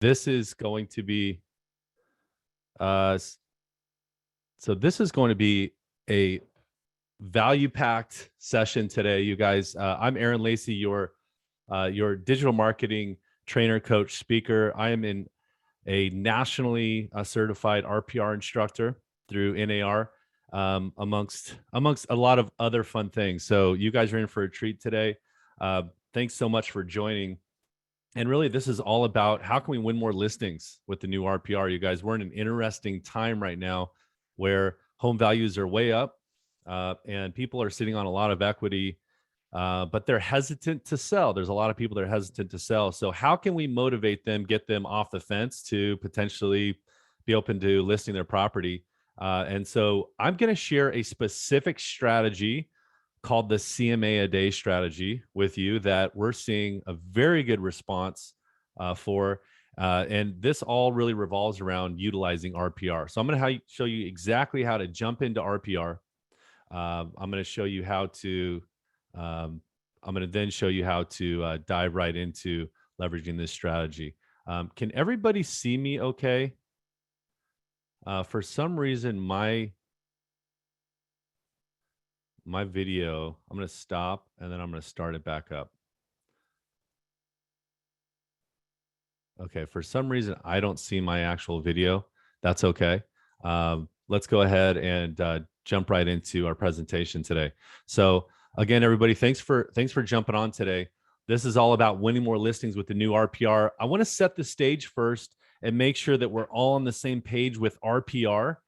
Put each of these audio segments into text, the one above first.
This is going to be uh so this is going to be a value-packed session today, you guys. I'm Aaron Lacey, your digital marketing trainer, coach, speaker. I am a nationally certified RPR instructor through NAR, amongst a lot of other fun things. So you guys are in for a treat today. Uh, Thanks so much for joining. And really, this is all about how can we win more listings with the new RPR. You guys, we're in an interesting time right now where home values are way up, and people are sitting on a lot of equity, but they're hesitant to sell. There's a lot of people that are hesitant to sell. So how can we motivate them, get them off the fence to potentially be open to listing their property? And so I'm going to share a specific strategy called the CMA a day strategy with you that we're seeing a very good response for. And this all really revolves around utilizing RPR. So I'm going to show you exactly how to jump into RPR. I'm going to show you how to, I'm going to then show you how to dive right into leveraging this strategy. Can everybody see me okay? For some reason, my video, I'm going to stop and then I'm going to start it back up. Okay, for some reason, I don't see my actual video. That's okay. Let's go ahead and jump right into our presentation today. So again, everybody, thanks for jumping on today. This is all about winning more listings with the new RPR. I want to set the stage first and make sure that we're all on the same page with RPR.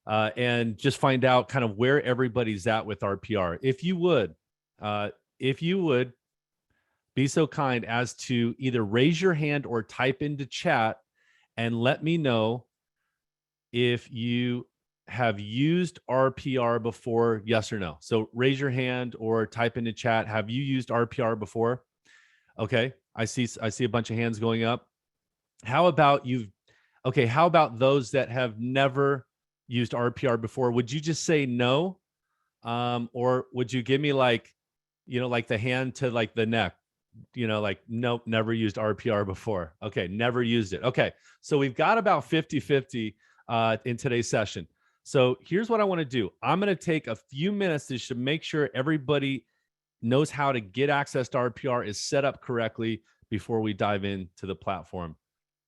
And just find out kind of where everybody's at with RPR. If you would be so kind as to either raise your hand or type into chat and let me know if you have used RPR before, yes or no. So raise your hand or type into chat. Have you used RPR before? Okay, I see a bunch of hands going up. How about how about those that have never used RPR before? Would you just say no? Or would you give me like the hand to like the neck? Like, nope, never used RPR before. Okay, never used it. Okay, so we've got about 50-50 in today's session. So here's what I want to do. I'm going to take a few minutes to make sure everybody knows how to get access to RPR, is set up correctly before we dive into the platform.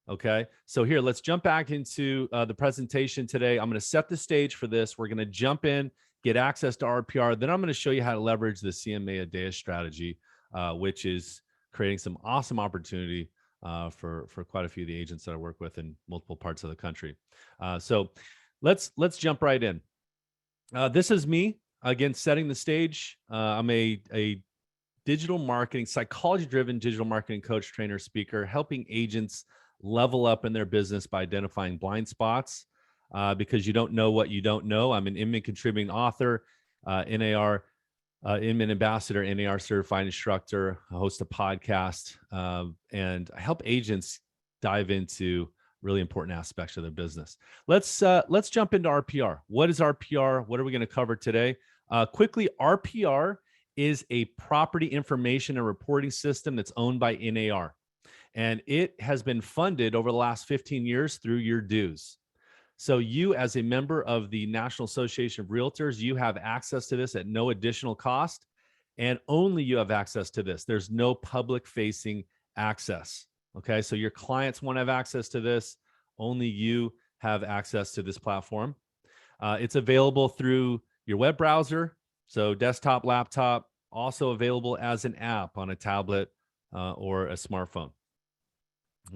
Okay, so here, let's jump back into the presentation today. I'm going to set the stage for this. We're going to jump in, get access to RPR. Then I'm going to show you how to leverage the CMA a day strategy, which is creating some awesome opportunity for quite a few of the agents that I work with in multiple parts of the country. So let's jump right in. This is me, again, setting the stage. I'm a digital marketing, psychology-driven digital marketing coach, trainer, speaker, helping agents level up in their business by identifying blind spots, because you don't know what you don't know. I'm an Inman contributing author, NAR Inman ambassador, NAR certified instructor. I host a podcast, and I help agents dive into really important aspects of their business. Let's jump into RPR. What is RPR? What are we going to cover today? Quickly, RPR is a property information and reporting system that's owned by NAR. And it has been funded over the last 15 years through your dues. So you, as a member of the National Association of Realtors, you have access to this at no additional cost, and only you have access to this. There's no public-facing access. Okay, so your clients won't have access to this. Only you have access to this platform. It's available through your web browser, so desktop, laptop, also available as an app on a tablet or a smartphone.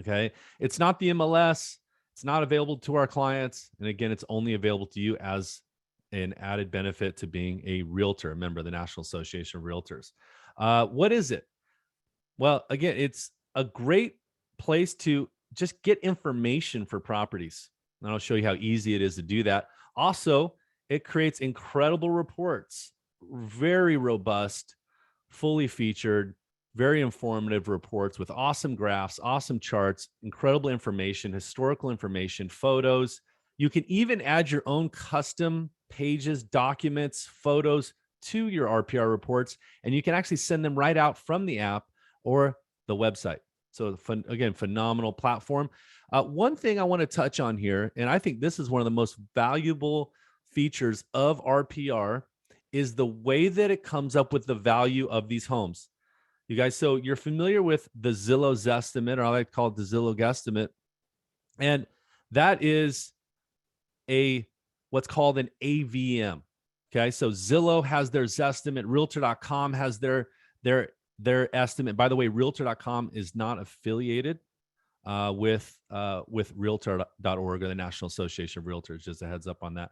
Okay, it's not the MLS. It's not available to our clients. And again, it's only available to you as an added benefit to being a realtor, a member of the National Association of Realtors. What is it? Well, again, it's a great place to just get information for properties. And I'll show you how easy it is to do that. Also, it creates incredible reports, very robust, fully featured, very informative reports with awesome graphs, awesome charts, incredible information, historical information, photos. You can even add your own custom pages, documents, photos to your RPR reports, and you can actually send them right out from the app or the website. So again, phenomenal platform. One thing I want to touch on here, and I think this is one of the most valuable features of RPR, is the way that it comes up with the value of these homes. You guys, so you're familiar with the Zillow Zestimate, or I like to call it the Zillow Guesstimate. And that is what's called an AVM. Okay, so Zillow has their Zestimate, Realtor.com has their estimate. By the way, Realtor.com is not affiliated with Realtor.org or the National Association of Realtors. Just a heads up on that.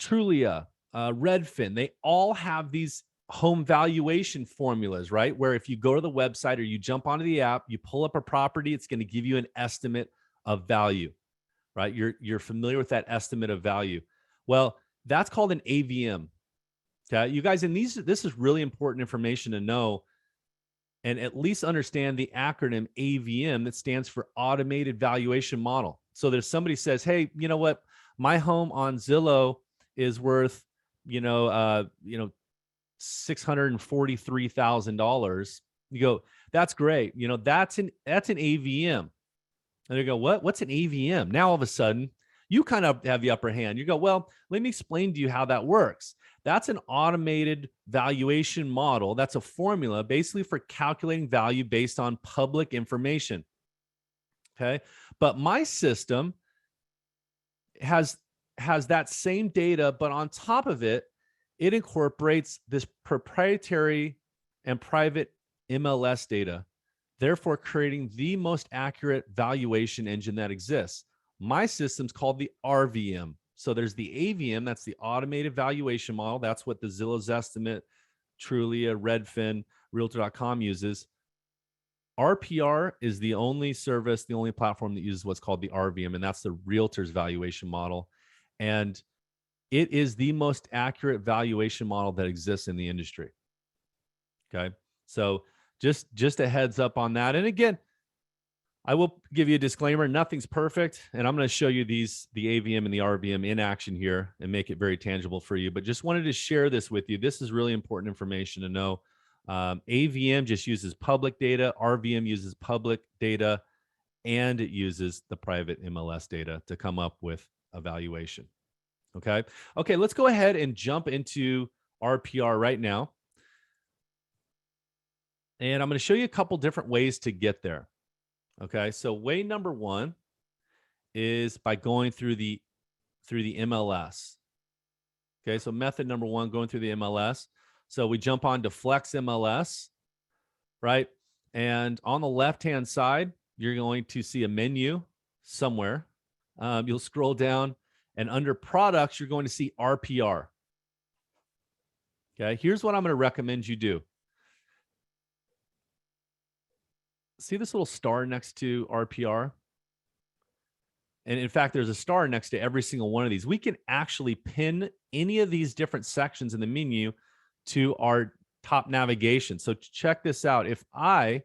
Trulia, Redfin, they all have these home valuation formulas, right? Where if you go to the website or you jump onto the app, you pull up a property, it's going to give you an estimate of value, right? You're familiar with that estimate of value. Well, that's called an AVM. Okay, you guys, and this is really important information to know, and at least understand the acronym AVM, that stands for Automated Valuation Model. So there's somebody says, hey, you know what, my home on Zillow is worth, $643,000. You go, that's great. That's an AVM. And they go, what's an AVM? Now all of a sudden, you kind of have the upper hand. You go, well, let me explain to you how that works. That's an automated valuation model. That's a formula basically for calculating value based on public information. Okay. But my system has that same data, but on top of it, it incorporates this proprietary and private MLS data, therefore creating the most accurate valuation engine that exists. My system's called the RVM. So there's the AVM, that's the automated valuation model. That's what the Zillow Zestimate, Trulia, Redfin, Realtor.com uses. RPR is the only service, the only platform that uses what's called the RVM, and that's the realtor's valuation model. And it is the most accurate valuation model that exists in the industry. Okay. So just a heads up on that. And again, I will give you a disclaimer. Nothing's perfect. And I'm going to show you the AVM and the RVM in action here and make it very tangible for you. But just wanted to share this with you. This is really important information to know. AVM just uses public data. RVM uses public data, and it uses the private MLS data to come up with a valuation. Okay. Let's go ahead and jump into RPR right now. And I'm going to show you a couple different ways to get there. Okay, so way number one is by going through the MLS. Okay, so method number one, going through the MLS. So we jump on to Flex MLS, right? And on the left-hand side, you're going to see a menu somewhere. You'll scroll down, and under products, you're going to see RPR. Okay, here's what I'm going to recommend you do. See this little star next to RPR? And in fact, there's a star next to every single one of these. We can actually pin any of these different sections in the menu to our top navigation. So check this out. If I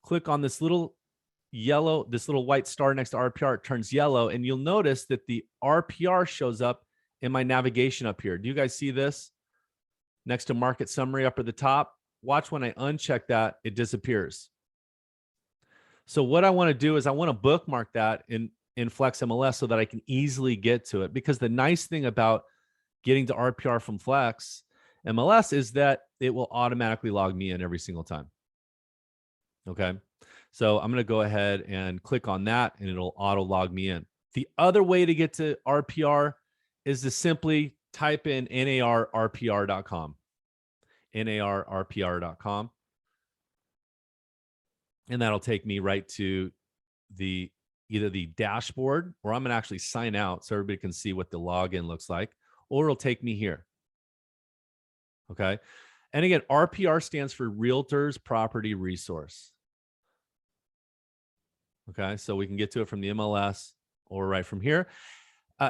click on this little white star next to RPR, it turns yellow, and you'll notice that the RPR shows up in my navigation up here. Do you guys see this? Next to market summary up at the top. Watch when I uncheck that, it disappears. So what I want to do is I want to bookmark that in Flex MLS so that I can easily get to it. Because the nice thing about getting to RPR from Flex MLS is that it will automatically log me in every single time. Okay. So I'm going to go ahead and click on that, and it'll auto log me in. The other way to get to RPR is to simply type in narrpr.com. narrpr.com. And that'll take me right to either the dashboard, or I'm going to actually sign out so everybody can see what the login looks like, or it'll take me here. Okay. And again, RPR stands for Realtors Property Resource. Okay. So we can get to it from the MLS or right from here.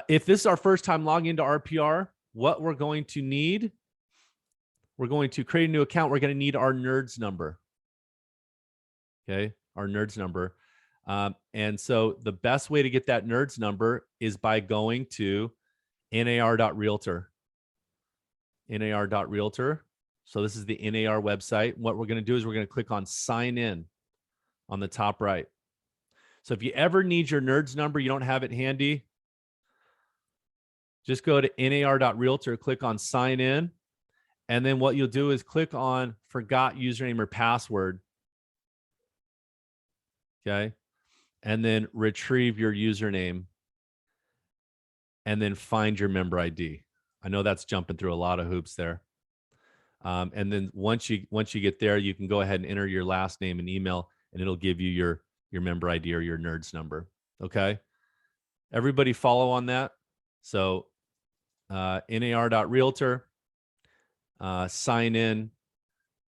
If this is our first time logging into RPR, what we're going to need, we're going to create a new account. We're going to need our NERDS number. Okay, our NERDS number. And so the best way to get that NERDS number is by going to nar.realtor. nar.realtor. So this is the NAR website. What we're going to do is we're going to click on sign in on the top right. So if you ever need your NERDS number, you don't have it handy, just go to nar.realtor, click on sign in. And then what you'll do is click on forgot username or password. Okay. And then retrieve your username and then find your member ID. I know that's jumping through a lot of hoops there. And then once you get there, you can go ahead and enter your last name and email, and it'll give you your member ID or your NERDS number. Okay. Everybody follow on that. So nar.realtor, sign in,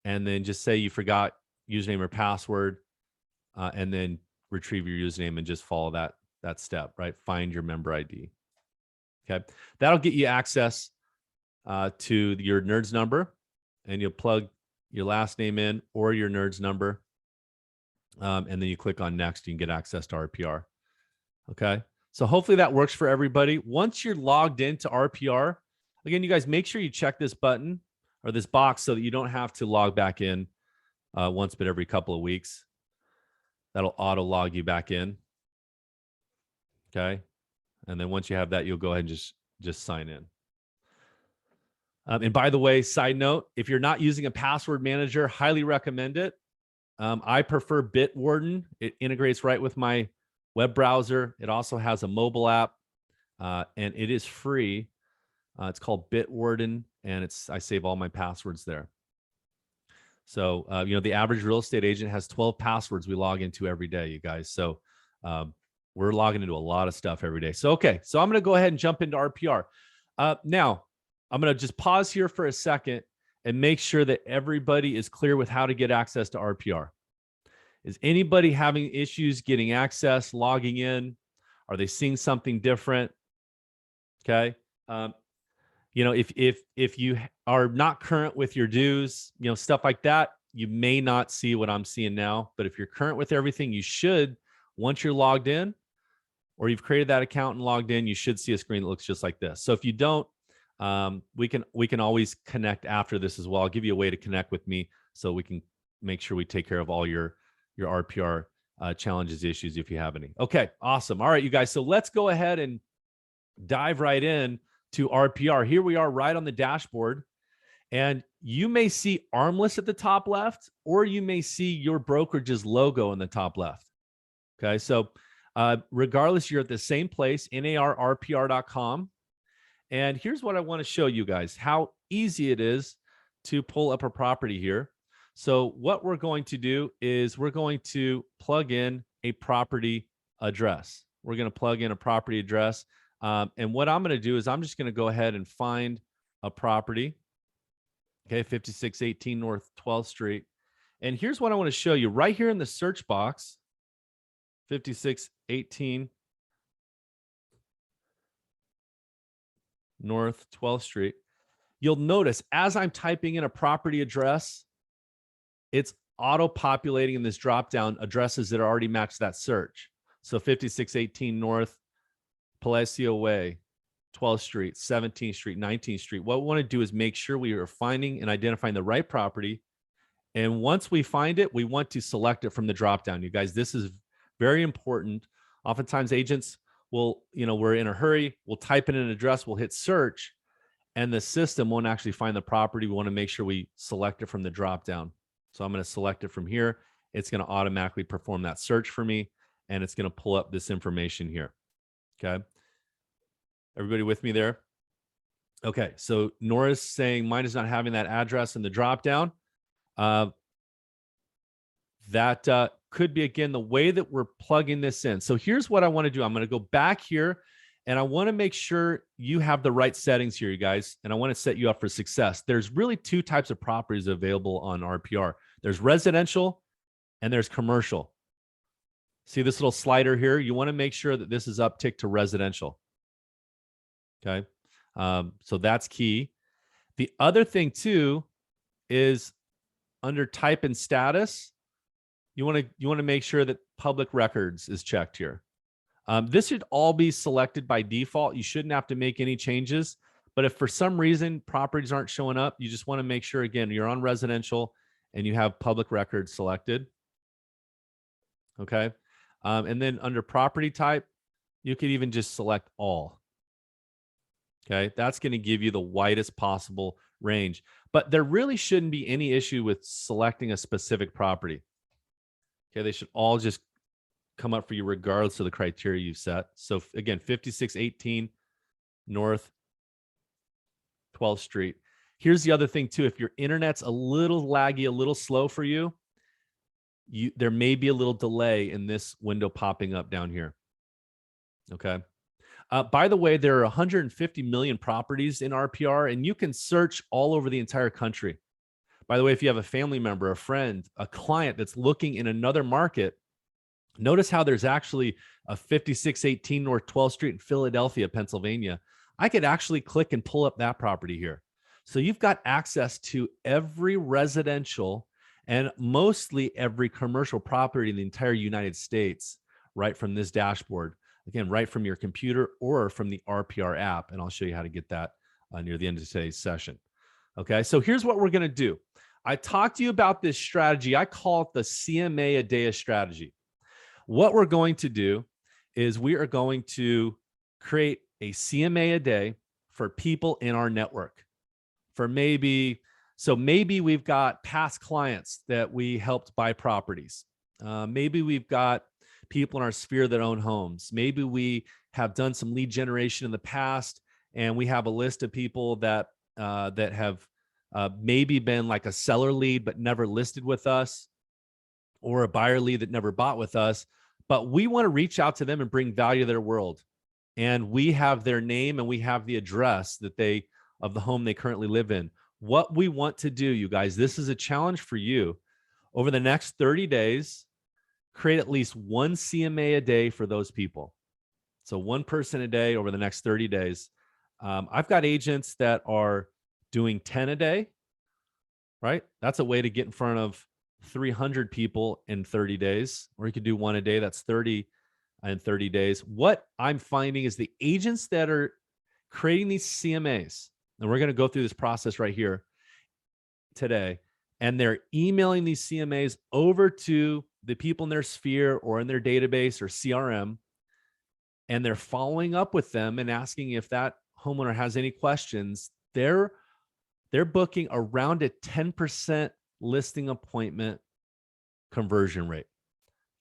and then just say you forgot username or password, and then retrieve your username and just follow that step, right? Find your member ID. Okay. That'll get you access to your NERDS number, and you'll plug your last name in or your NERDS number. And then you click on next, you can get access to RPR. Okay. So hopefully that works for everybody. Once you're logged into RPR, again, you guys make sure you check this button or this box so that you don't have to log back in once but every couple of weeks. That'll auto log you back in. Okay. And then once you have that, you'll go ahead and just sign in. And by the way, side note, if you're not using a password manager, highly recommend it. I prefer Bitwarden. It integrates right with my web browser. It also has a mobile app, and it is free. It's called Bitwarden, and I save all my passwords there. So, the average real estate agent has 12 passwords we log into every day, you guys. So we're logging into a lot of stuff every day. So, okay. So I'm going to go ahead and jump into RPR. Now, I'm going to just pause here for a second and make sure that everybody is clear with how to get access to RPR. Is anybody having issues getting access, logging in? Are they seeing something different? Okay. If you are not current with your dues, stuff like that, you may not see what I'm seeing now. But if you're current with everything, you should, once you're logged in or you've created that account and logged in, you should see a screen that looks just like this. So if you don't, we can always connect after this as well. I'll give you a way to connect with me so we can make sure we take care of all your RPR challenges, issues if you have any. Okay, awesome. All right, you guys. So let's go ahead and dive right in to RPR. Here we are right on the dashboard, and you may see Armless at the top left, or you may see your brokerage's logo in the top left. Okay, so regardless, you're at the same place, narrpr.com. And here's what I want to show you guys, how easy it is to pull up a property here. So what we're going to do is we're going to plug in a property address. We're going to plug in a property address. And what I'm going to do is I'm just going to go ahead and find a property. Okay, 5618 North 12th Street. And here's what I want to show you right here in the search box, 5618 North 12th Street. You'll notice as I'm typing in a property address, it's auto-populating in this drop-down addresses that are already matched that search. So 5618 North, Palacio Way, 12th Street, 17th Street, 19th Street. What we want to do is make sure we are finding and identifying the right property. And once we find it, we want to select it from the drop-down. You guys, this is very important. Oftentimes agents will, we're in a hurry, we'll type in an address, we'll hit search, and the system won't actually find the property. We want to make sure we select it from the drop-down. So I'm going to select it from here. It's going to automatically perform that search for me, and it's going to pull up this information here. Okay. Everybody with me there? Okay. So Nora's saying mine is not having that address in the drop-down. That could be, again, the way that we're plugging this in. So here's what I want to do. I'm going to go back here, and I want to make sure you have the right settings here, you guys, and I want to set you up for success. There's really two types of properties available on RPR. There's residential and there's commercial. See this little slider here? You want to make sure that this is upticked to residential. Okay. So that's key. The other thing too is under type and status, you want to make sure that public records is checked here. This should all be selected by default. You shouldn't have to make any changes, But if for some reason properties aren't showing up, you just want to make sure, again, you're on residential and you have public records selected. Okay. And then under property type, you could even just select all. Okay. That's going to give you the widest possible range. But there really shouldn't be any issue with selecting a specific property. Okay. They should all just come up for you regardless of the criteria you've set. So again, 5618 North 12th Street. Here's the other thing too. If your internet's a little laggy, a little slow for you, there may be a little delay in this window popping up down here. Okay. By the way, there are 150 million properties in RPR, and you can search all over the entire country. By the way, if you have a family member, a friend, a client that's looking in another market, notice how there's actually a 5618 North 12th Street in Philadelphia, Pennsylvania. I could actually click and pull up that property here. So you've got access to every residential and mostly every commercial property in the entire United States right from this dashboard. Again, right from your computer or from the RPR app. And I'll show you how to get that near the end of today's session. Okay, so here's what we're going to do. I talked to you about this strategy. I call it the CMA a day strategy. What we're going to do is we are going to create a CMA a day for people in our network. For maybe we've got past clients that we helped buy properties. Maybe we've got people in our sphere that own homes. Maybe we have done some lead generation in the past, and we have a list of people that have maybe been like a seller lead but never listed with us, or a buyer lead that never bought with us. But we want to reach out to them and bring value to their world. And we have their name and we have the address of the home they currently live in. What we want to do, you guys, this is a challenge for you. Over the next 30 days, create at least one CMA a day for those people. So one person a day over the next 30 days. I've got agents that are doing 10 a day, right? That's a way to get in front of 300 people in 30 days, or you could do one a day. That's 30 in 30 days. What I'm finding is the agents that are creating these CMAs, and we're going to go through this process right here today, and they're emailing these CMAs over to the people in their sphere or in their database or CRM, and they're following up with them and asking if that homeowner has any questions. They're booking around a 10% listing appointment conversion rate.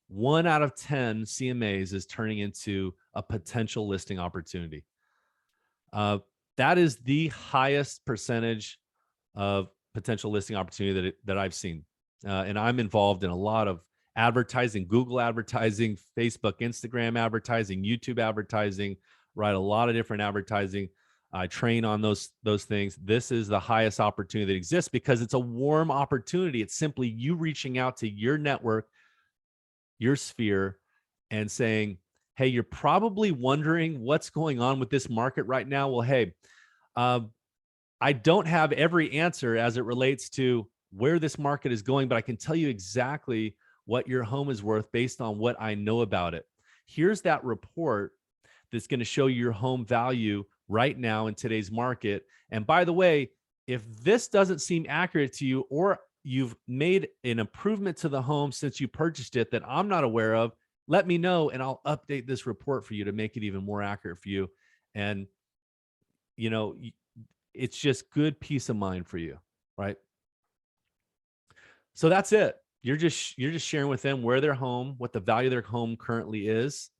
1 out of 10 CMAs is turning into a potential listing opportunity. That is the highest percentage of potential listing opportunity that I've seen. And I'm involved in a lot of advertising, Google advertising, Facebook, Instagram advertising, YouTube advertising, right? A lot of different advertising. I train on those things. This is the highest opportunity that exists because it's a warm opportunity. It's simply you reaching out to your network, your sphere, and saying, hey, you're probably wondering what's going on with this market right now. Well, hey, I don't have every answer as it relates to where this market is going, but I can tell you exactly what your home is worth based on what I know about it. Here's that report that's going to show your home value right now in today's market. And by the way, if this doesn't seem accurate to you, or you've made an improvement to the home since you purchased it that I'm not aware of, let me know and I'll update this report for you to make it even more accurate for you. And, you know, it's just good peace of mind for you, right? So that's it. You're just sharing with them where their home, what the value of their home currently is.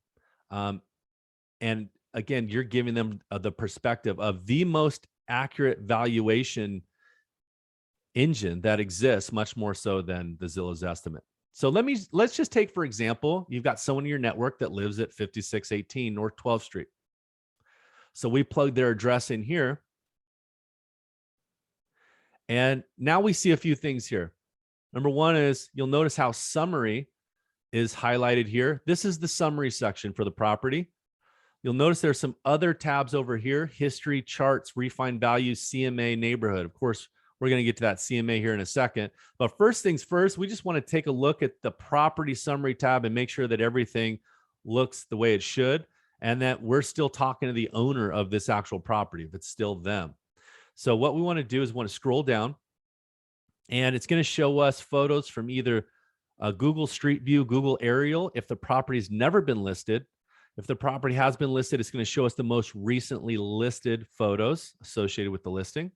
And again, you're giving them the perspective of the most accurate valuation engine that exists, much more so than the Zillow's estimate. So let's just take, for example, you've got someone in your network that lives at 5618 North 12th Street. So we plug their address in here. And now we see a few things here. Number one is you'll notice how summary is highlighted here. This is the summary section for the property. You'll notice there's some other tabs over here: history, charts, refined values, CMA, neighborhood. Of course, we're going to get to that CMA here in a second. But first things first, we just want to take a look at the property summary tab and make sure that everything looks the way it should. and that we're still talking to the owner of this actual property, if it's still them. So what we want to do is want to scroll down, and it's going to show us photos from either Google Street View, Google Aerial, if the property's never been listed. If the property has been listed, it's going to show us the most recently listed photos associated with the listing.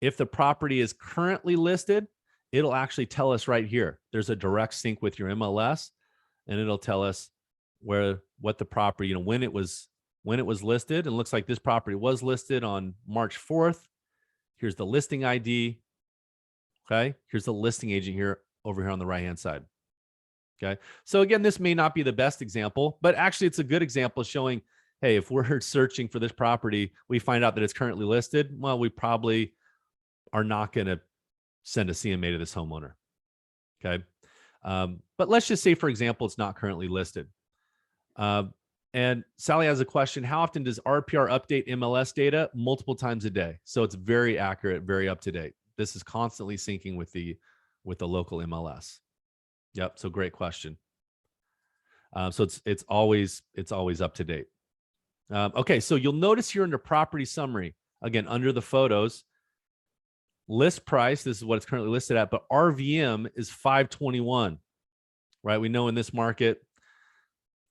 If the property is currently listed, it'll actually tell us right here. There's a direct sync with your MLS, and it'll tell us what the property, when it was listed. And it looks like this property was listed on March 4th. Here's the listing ID. Okay. Here's the listing agent over here on the right-hand side. Okay. So again, this may not be the best example, but actually it's a good example showing, hey, if we're searching for this property, we find out that it's currently listed. Well, we probably are not going to send a CMA to this homeowner. Okay. But let's just say, for example, it's not currently listed. And Sally has a question. How often does RPR update MLS data? Multiple times a day. So it's very accurate, very up to date. This is constantly syncing with the local MLS. Yep. So great question. So it's always up to date. Okay. So you'll notice here under property summary, again, under the photos, list price, this is what it's currently listed at, but RVM is 521, right? We know in this market,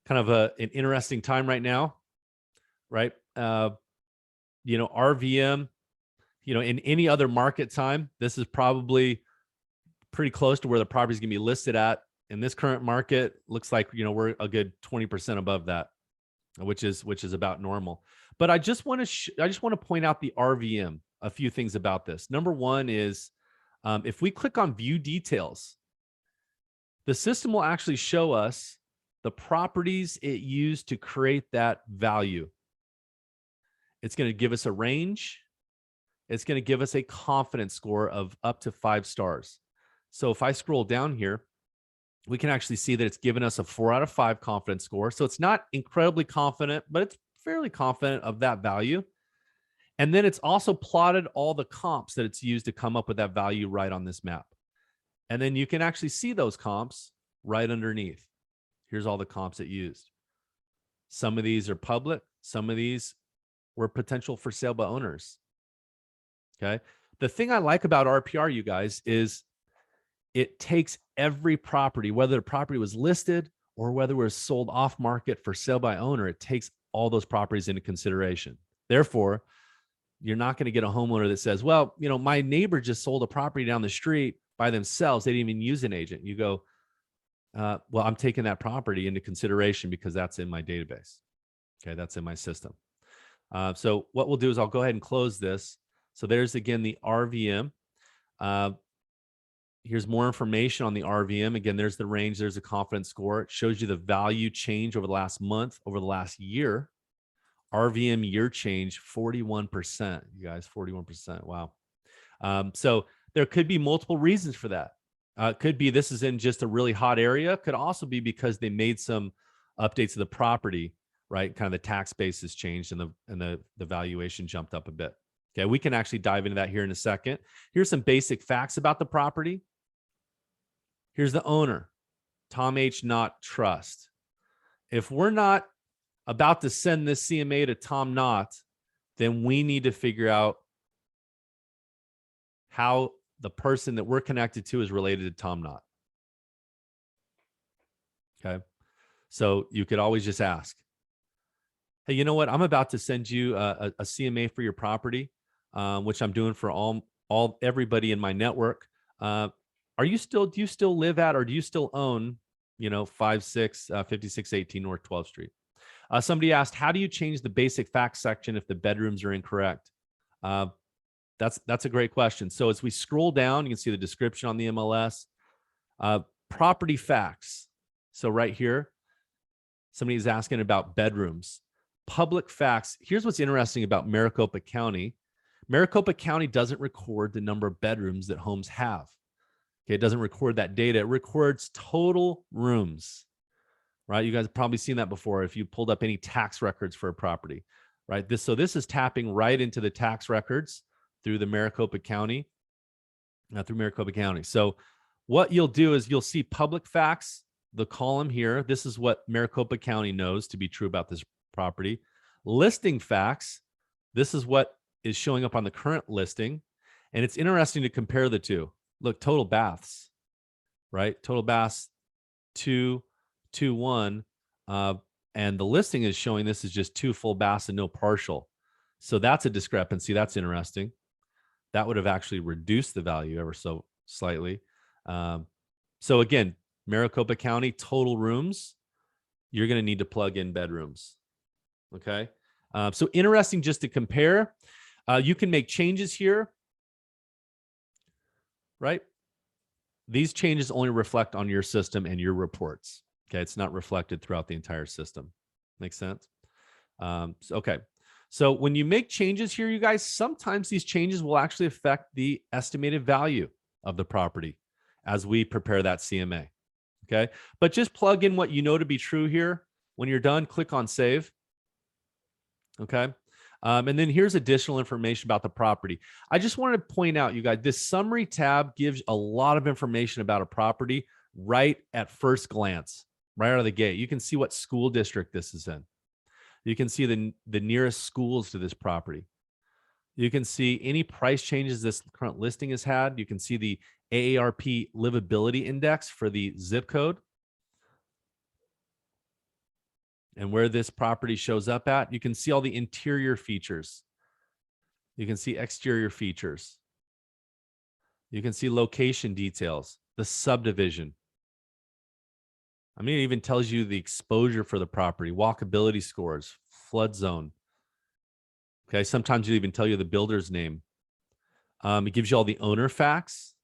kind of an interesting time right now, right? RVM, in any other market time, this is probably pretty close to where the property is going to be listed at. In this current market, looks like, we're a good 20% above that, which is about normal. But I just want to point out the RVM, a few things about this. Number one is, if we click on view details, the system will actually show us the properties it used to create that value. It's going to give us a range. It's going to give us a confidence score of up to 5 stars. So if I scroll down here, we can actually see that it's given us a 4 out of 5 confidence score. So it's not incredibly confident, but it's fairly confident of that value. And then it's also plotted all the comps that it's used to come up with that value right on this map. And then you can actually see those comps right underneath. Here's all the comps it used. Some of these are public. Some of these were potential for sale by owners. Okay. The thing I like about RPR, you guys, is it takes every property, whether the property was listed or whether it was sold off market for sale by owner, it takes all those properties into consideration. Therefore, you're not going to get a homeowner that says, well, my neighbor just sold a property down the street by themselves. They didn't even use an agent. You go, well, I'm taking that property into consideration because that's in my database. Okay, that's in my system. So what we'll do is I'll go ahead and close this. So there's, again, the RVM. Here's more information on the RVM. Again, there's the range. There's a confidence score. It shows you the value change over the last month, over the last year. RVM year change, 41%. You guys, 41%. Wow. So there could be multiple reasons for that. Could be this is in just a really hot area. Could also be because they made some updates to the property, right? Kind of the tax base has changed and the valuation jumped up a bit. Okay, we can actually dive into that here in a second. Here's some basic facts about the property. Here's the owner, Tom H. Knott Trust. If we're not about to send this CMA to Tom Knott, then we need to figure out how the person that we're connected to is related to Tom Knott. Okay. So you could always just ask, hey, you know what? I'm about to send you a CMA for your property, which I'm doing for everybody in my network. Do you still live at, or do you still own, 5618 North 12th Street? Somebody asked, how do you change the basic facts section if the bedrooms are incorrect? That's a great question. So as we scroll down, you can see the description on the MLS, property facts. So right here, somebody's asking about bedrooms. Public facts. Here's what's interesting about Maricopa County. Maricopa County doesn't record the number of bedrooms that homes have. Okay, it doesn't record that data. It records total rooms, right? You guys have probably seen that before if you pulled up any tax records for a property, right? This is tapping right into the tax records through the Maricopa County, through Maricopa County. So what you'll do is you'll see public facts, the column here. This is what Maricopa County knows to be true about this property. Listing facts. This is what is showing up on the current listing. And it's interesting to compare the two. Look, total baths, right? Total baths 221. And the listing is showing this is just 2 full baths and no partial. So that's a discrepancy. That's interesting. That would have actually reduced the value ever so slightly. So again, Maricopa County total rooms, you're going to need to plug in bedrooms. Okay. So interesting just to compare. You can make changes here, right? These changes only reflect on your system and your reports. Okay. It's not reflected throughout the entire system. Makes sense? Okay. So when you make changes here, you guys, sometimes these changes will actually affect the estimated value of the property as we prepare that CMA. Okay. But just plug in what you know to be true here. When you're done, click on save. Okay. And then here's additional information about the property. I just wanted to point out, you guys, this summary tab gives a lot of information about a property right at first glance, right out of the gate. You can see what school district this is in. You can see the nearest schools to this property. You can see any price changes this current listing has had. You can see the AARP livability index for the zip code and where this property shows up at. You can see all the interior features. You can see exterior features. You can see location details, the subdivision. I mean, it even tells you the exposure for the property, walkability scores, flood zone. Okay, sometimes it even tell you the builder's name. It gives you all the owner facts,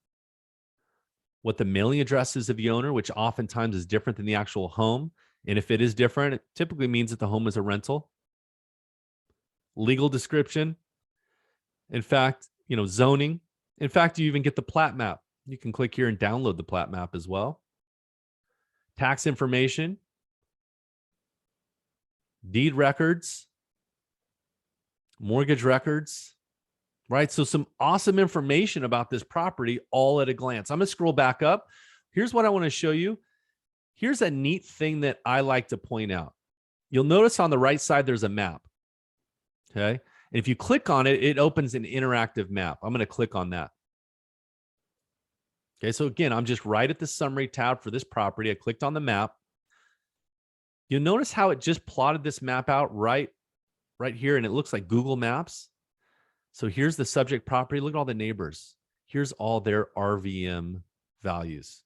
what the mailing address is of the owner, which oftentimes is different than the actual home. And if it is different, it typically means that the home is a rental. Legal description. In fact, zoning. In fact, you even get the plat map. You can click here and download the plat map as well. Tax information. Deed records. Mortgage records. Right? So some awesome information about this property all at a glance. I'm going to scroll back up. Here's what I want to show you. Here's a neat thing that I like to point out. You'll notice on the right side, there's a map. Okay. And if you click on it, it opens an interactive map. I'm going to click on that. Okay. So again, I'm just right at the summary tab for this property. I clicked on the map. You'll notice how it just plotted this map out right here. And it looks like Google Maps. So here's the subject property. Look at all the neighbors. Here's all their RVM values,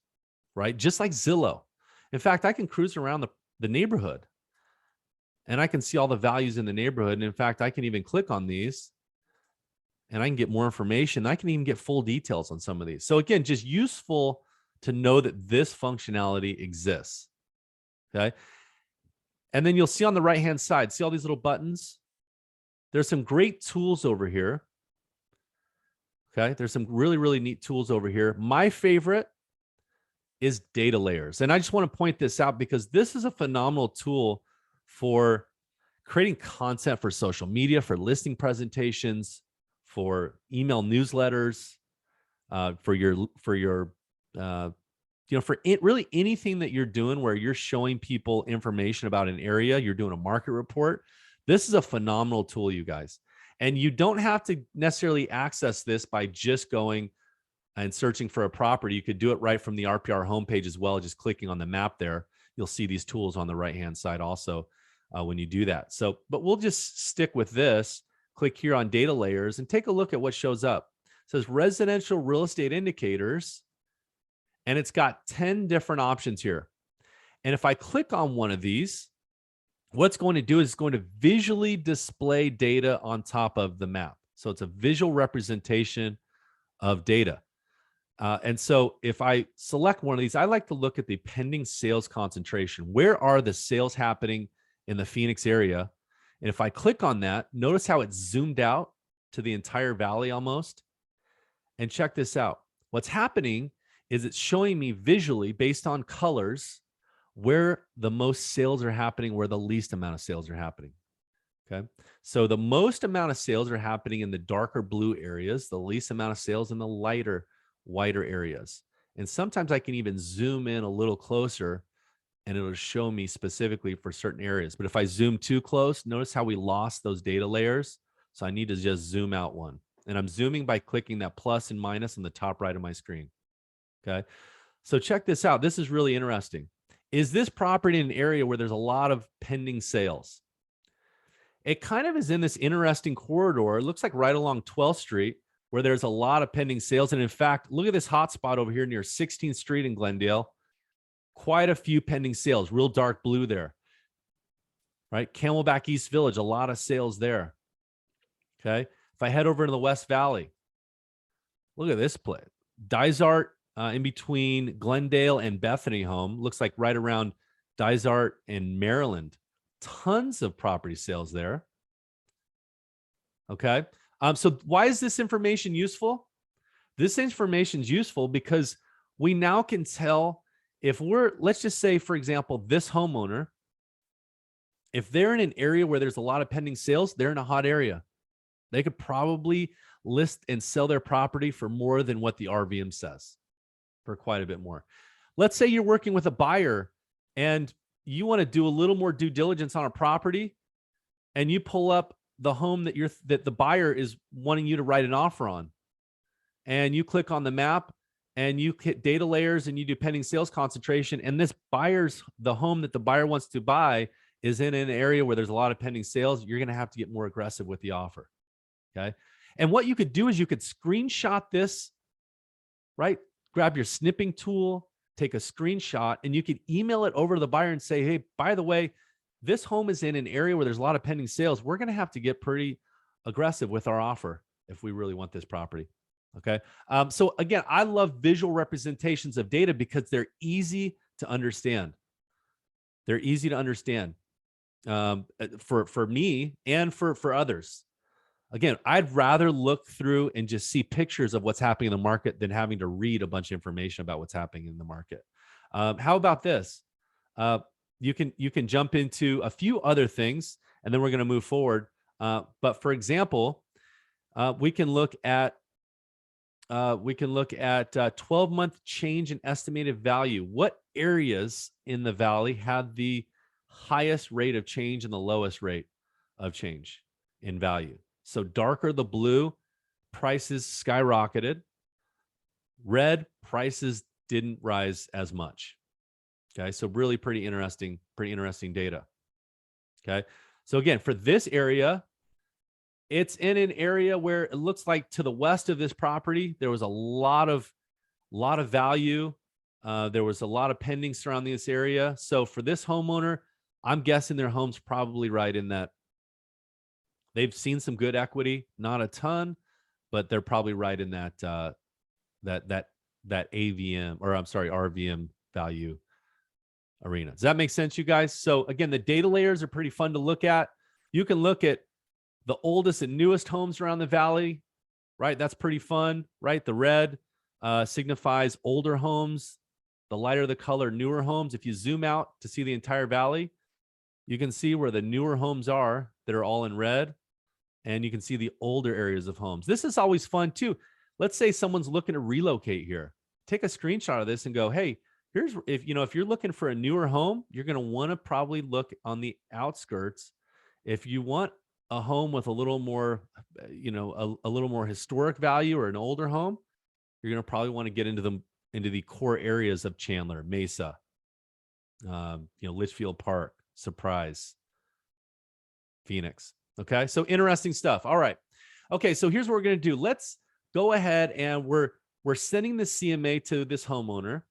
right? Just like Zillow. In fact, I can cruise around the neighborhood and I can see all the values in the neighborhood. And in fact, I can even click on these and I can get more information. I can even get full details on some of these. So again, just useful to know that this functionality exists. Okay. And then you'll see on the right-hand side, see all these little buttons? There's some great tools over here. Okay. There's some really, really neat tools over here. My favorite is data layers. And I just want to point this out because this is a phenomenal tool for creating content for social media, for listing presentations, for email newsletters, really anything that you're doing where you're showing people information about an area, you're doing a market report. This is a phenomenal tool, you guys. And you don't have to necessarily access this by just going and searching for a property. You could do it right from the RPR homepage as well, just clicking on the map there. You'll see these tools on the right-hand side also when you do that. So, but we'll just stick with this. Click here on data layers and take a look at what shows up. It says residential real estate indicators, and it's got 10 different options here. And if I click on one of these, what's going to do is it's going to visually display data on top of the map. So it's a visual representation of data. And so if I select one of these, I like to look at the pending sales concentration. Where are the sales happening in the Phoenix area? And if I click on that, notice how it's zoomed out to the entire valley almost. And check this out. What's happening is it's showing me visually based on colors where the most sales are happening, where the least amount of sales are happening. Okay. So the most amount of sales are happening in the darker blue areas, the least amount of sales in the whiter areas. And sometimes I can even zoom in a little closer and it'll show me specifically for certain areas. But if I zoom too close, notice how we lost those data layers. So I need to just zoom out one. And I'm zooming by clicking that plus and minus on the top right of my screen. Okay. So check this out. This is really interesting. Is this property in an area where there's a lot of pending sales? It kind of is in this interesting corridor. It looks like right along 12th Street, where there's a lot of pending sales. And in fact, look at this hotspot over here near 16th Street in Glendale. Quite a few pending sales, real dark blue there, right? Camelback East Village, a lot of sales there. Okay. If I head over to the West Valley, look at this place. Dysart in between Glendale and Bethany Home. Looks like right around Dysart and Maryland. Tons of property sales there. Okay. So why is this information useful? This information is useful because we now can tell if let's just say, for example, this homeowner, if they're in an area where there's a lot of pending sales, they're in a hot area. They could probably list and sell their property for more than what the RVM says, for quite a bit more. Let's say you're working with a buyer and you want to do a little more due diligence on a property, and you pull up the home that the buyer is wanting you to write an offer on, and you click on the map and you hit data layers and you do pending sales concentration, and the home that the buyer wants to buy is in an area where there's a lot of pending sales. You're going to have to get more aggressive with the offer. Okay. And what you could do is you could screenshot this, right? Grab your snipping tool, take a screenshot, and you could email it over to the buyer and say, hey, by the way, this home is in an area where there's a lot of pending sales. We're going to have to get pretty aggressive with our offer if we really want this property. Okay. So again, I love visual representations of data because they're easy to understand. They're easy to understand for me and for others. Again, I'd rather look through and just see pictures of what's happening in the market than having to read a bunch of information about what's happening in the market. How about this? You can jump into a few other things, and then we're going to move forward. But for example, we can look at 12-month change in estimated value. What areas in the valley had the highest rate of change and the lowest rate of change in value? So darker the blue, prices skyrocketed. Red, prices didn't rise as much. Okay, so really pretty interesting data. Okay, so again, for this area, it's in an area where it looks like to the west of this property, there was a lot of value. There was a lot of pending surrounding this area. So for this homeowner, I'm guessing their home's probably right in that. They've seen some good equity, not a ton, but they're probably right in that AVM, or I'm sorry, RVM value arena. Does that make sense, you guys? So again, the data layers are pretty fun to look at. You can look at the oldest and newest homes around the valley, right? That's pretty fun, right? The red signifies older homes. The lighter the color, newer homes. If you zoom out to see the entire valley, you can see where the newer homes are that are all in red. And you can see the older areas of homes. This is always fun too. Let's say someone's looking to relocate here. Take a screenshot of this and go, hey, if you're looking for a newer home, you're going to want to probably look on the outskirts. If you want a home with a little more, a little more historic value, or an older home, you're going to probably want to get into the core areas of Chandler, Mesa, Litchfield Park, Surprise, Phoenix. Okay, so interesting stuff. All right. Okay, so here's what we're going to do. Let's go ahead and we're sending the CMA to this homeowner,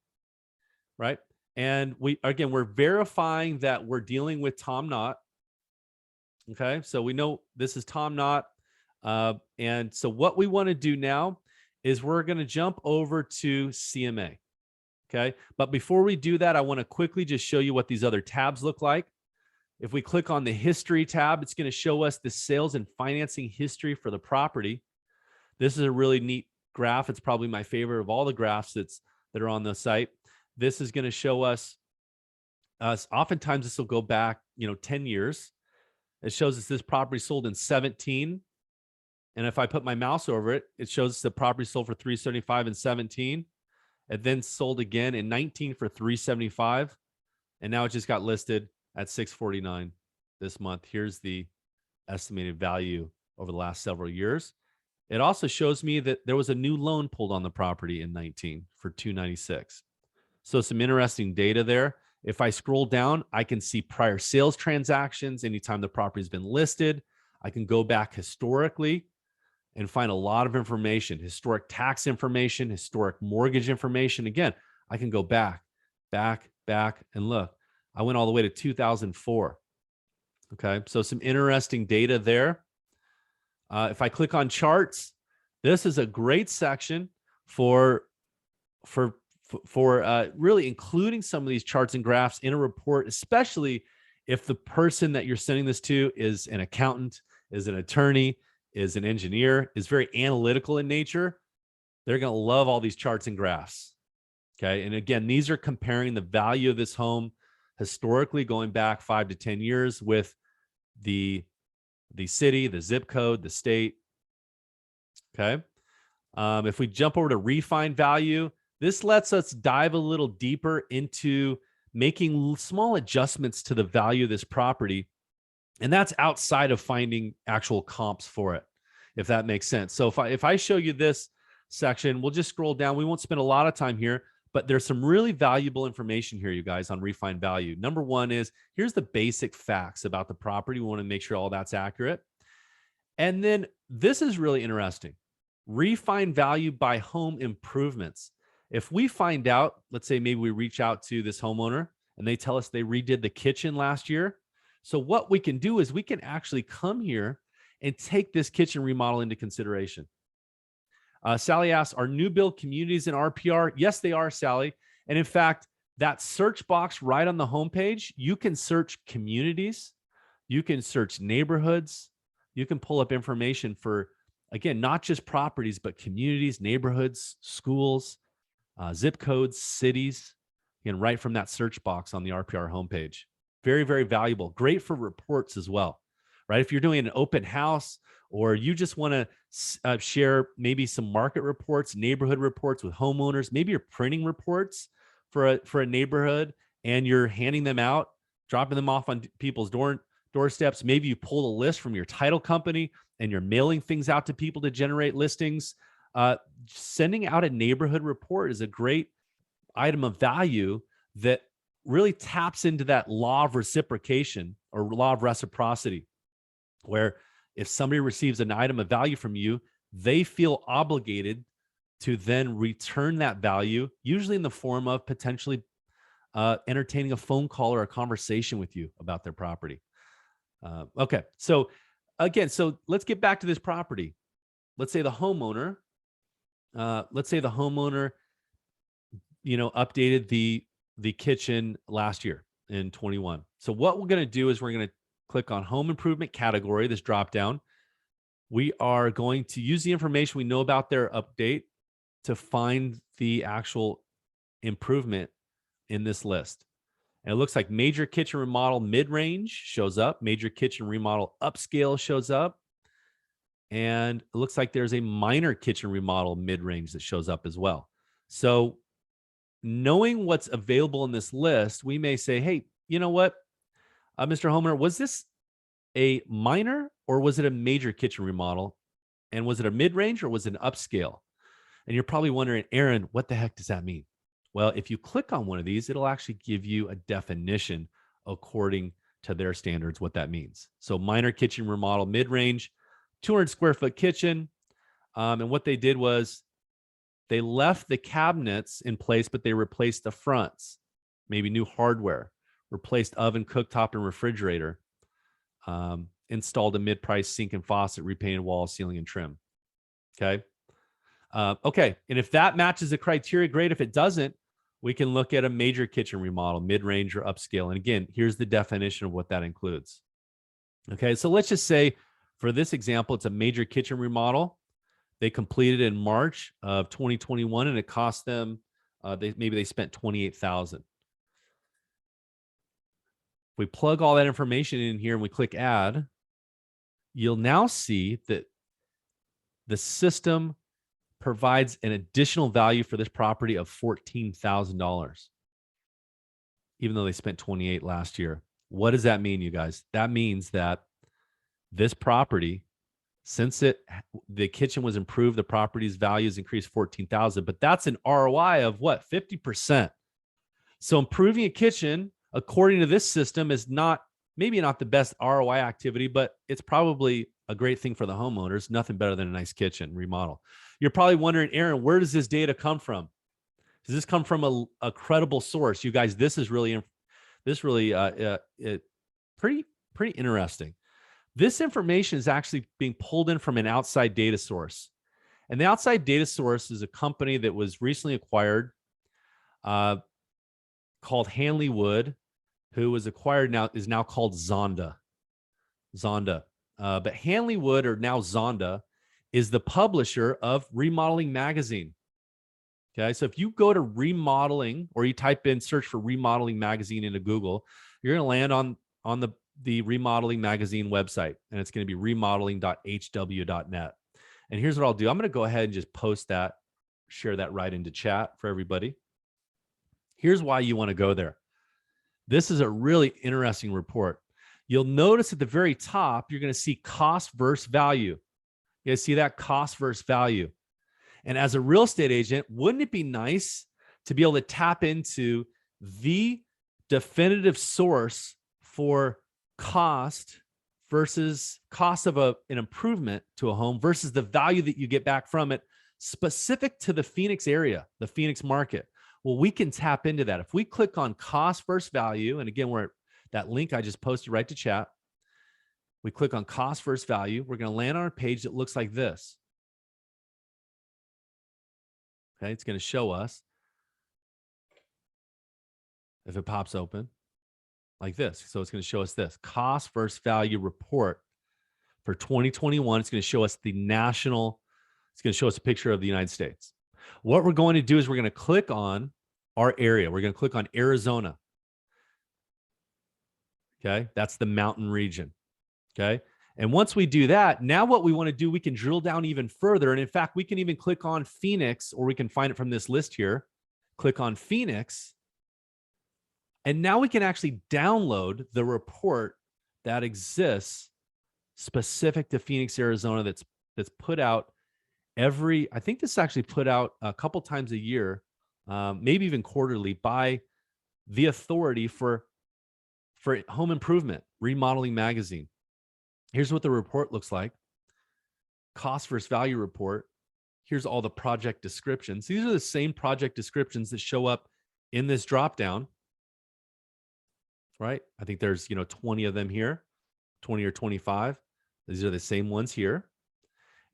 right? And we're verifying that we're dealing with Tom Knott. Okay, so we know this is Tom Knott. And so what we want to do now is we're going to jump over to CMA. Okay, but before we do that, I want to quickly just show you what these other tabs look like. If we click on the history tab, it's going to show us the sales and financing history for the property. This is a really neat graph. It's probably my favorite of all the graphs that are on the site. This is going to show us, oftentimes this will go back, 10 years. It shows us this property sold in 17. And if I put my mouse over it, it shows us the property sold for $375 in 17. It then sold again in 19 for $375. And now it just got listed at $649 this month. Here's the estimated value over the last several years. It also shows me that there was a new loan pulled on the property in 19 for $296. So some interesting data there. If I scroll down, I can see prior sales transactions anytime the property's been listed. I can go back historically and find a lot of information, historic tax information, historic mortgage information. Again, I can go back, and look. I went all the way to 2004. Okay, so some interesting data there. If I click on charts, this is a great section for really including some of these charts and graphs in a report, especially if the person that you're sending this to is an accountant, is an attorney, is an engineer, is very analytical in nature. They're going to love all these charts and graphs. Okay, and again, these are comparing the value of this home historically going back 5 to 10 years with the city, the zip code, the state. Okay. If we jump over to refine value, this lets us dive a little deeper into making small adjustments to the value of this property. And that's outside of finding actual comps for it, if that makes sense. So if I show you this section, we'll just scroll down. We won't spend a lot of time here, but there's some really valuable information here, you guys, on refined value. Number one is, here's the basic facts about the property. We want to make sure all that's accurate. And then this is really interesting. Refined value by home improvements. If we find out, let's say maybe we reach out to this homeowner and they tell us they redid the kitchen last year. So what we can do is we can actually come here and take this kitchen remodel into consideration. Sally asks, are new build communities in RPR? Yes, they are, Sally. And in fact, that search box right on the homepage, you can search communities, you can search neighborhoods, you can pull up information for, again, not just properties, but communities, neighborhoods, schools, zip codes, cities, again, right from that search box on the RPR homepage. Very, very valuable. Great for reports as well, right? If you're doing an open house, or you just want to share maybe some market reports, neighborhood reports with homeowners, maybe you're printing reports for a neighborhood and you're handing them out, dropping them off on people's doorsteps. Maybe you pull a list from your title company and you're mailing things out to people to generate listings. Sending out a neighborhood report is a great item of value that really taps into that law of reciprocation or law of reciprocity, where if somebody receives an item of value from you, they feel obligated to then return that value, usually in the form of potentially entertaining a phone call or a conversation with you about their property. Okay, so again, so let's get back to this property. Let's say the homeowner, updated the kitchen last year in 21. So what we're going to do is we're going to click on home improvement category, this drop down. We are going to use the information we know about their update to find the actual improvement in this list. And it looks like major kitchen remodel mid-range shows up, major kitchen remodel upscale shows up, and it looks like there's a minor kitchen remodel mid-range that shows up as well. So knowing what's available in this list, we may say, hey, you know what, Mr. Homeowner, was this a minor or was it a major kitchen remodel? And was it a mid-range or was it an upscale? And you're probably wondering, Aaron, what the heck does that mean? Well, if you click on one of these, it'll actually give you a definition according to their standards, what that means. So minor kitchen remodel, mid-range, 200 square foot kitchen. And what they did was they left the cabinets in place, but they replaced the fronts, maybe new hardware, replaced oven, cooktop, and refrigerator, installed a mid-price sink and faucet, repainted walls, ceiling, and trim. Okay. Okay. And if that matches the criteria, great. If it doesn't, we can look at a major kitchen remodel, mid-range, or upscale. And again, here's the definition of what that includes. Okay. So let's just say for this example, it's a major kitchen remodel. They completed in March of 2021, and it cost them, maybe they spent $28,000. If we plug all that information in here and we click add, you'll now see that the system provides an additional value for this property of $14,000. even though they spent 28 last year. What does that mean, you guys? That means that this property, since the kitchen was improved, the property's values increased 14,000, but that's an ROI of what? 50%. So improving a kitchen, according to this system, is maybe not the best ROI activity, but it's probably a great thing for the homeowners. Nothing better than a nice kitchen remodel. You're probably wondering, Aaron, where does this data come from? Does this come from a credible source? You guys, this is really pretty interesting. This information is actually being pulled in from an outside data source. And the outside data source is a company that was recently acquired called Hanley Wood, who was acquired is now called Zonda. But Hanley Wood, or now Zonda, is the publisher of Remodeling Magazine. Okay, so if you go to remodeling, or you search for Remodeling Magazine into Google, you're going to land on the Remodeling Magazine website, and it's going to be remodeling.hw.net. And here's what I'll do. I'm going to go ahead and just post that, share that right into chat for everybody. Here's why you want to go there. This is a really interesting report. You'll notice at the very top, you're going to see cost versus value. You guys see that? Cost versus value. And as a real estate agent, wouldn't it be nice to be able to tap into the definitive source for cost versus cost of an improvement to a home versus the value that you get back from it, specific to the Phoenix area, the Phoenix market? Well, we can tap into that. If we click on cost versus value, and again, we're at that link I just posted right to chat. We click on cost versus value. We're going to land on a page that looks like this. Okay, it's going to show us, if it pops open, like this. So it's going to show us this cost versus value report for 2021. It's going to show us it's going to show us a picture of the United States. What we're going to do is we're going to click on our area. We're going to click on Arizona. Okay, that's the mountain region. Okay, and once we do that, now what we want to do, we can drill down even further. And in fact, we can even click on Phoenix, or we can find it from this list here. Click on Phoenix. And now we can actually download the report that exists specific to Phoenix, Arizona, that's put out I think this is actually put out a couple times a year, maybe even quarterly, by the authority for home improvement, Remodeling Magazine. Here's what the report looks like. Cost versus value report. Here's all the project descriptions. These are the same project descriptions that show up in this dropdown, right? I think there's 20 of them here, 20 or 25. These are the same ones here.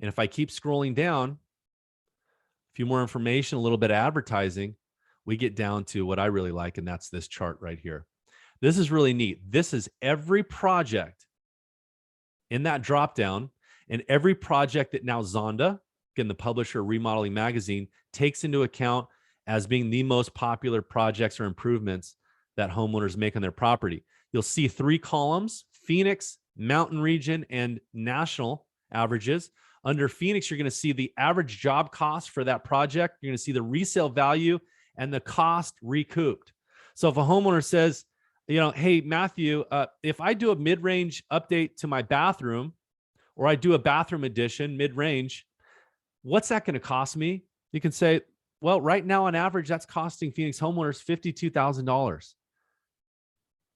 And if I keep scrolling down, a few more information, a little bit of advertising, we get down to what I really like, and that's this chart right here. This is really neat. This is every project in that dropdown, and every project that now Zonda, again, the publisher Remodeling Magazine, takes into account as being the most popular projects or improvements that homeowners make on their property. You'll see 3 columns: Phoenix, mountain region, and national averages. Under Phoenix, you're going to see the average job cost for that project. You're going to see the resale value and the cost recouped. So if a homeowner says, hey, Matthew, if I do a mid-range update to my bathroom, or I do a bathroom addition mid-range, what's that going to cost me? You can say, well, right now on average, that's costing Phoenix homeowners $52,000.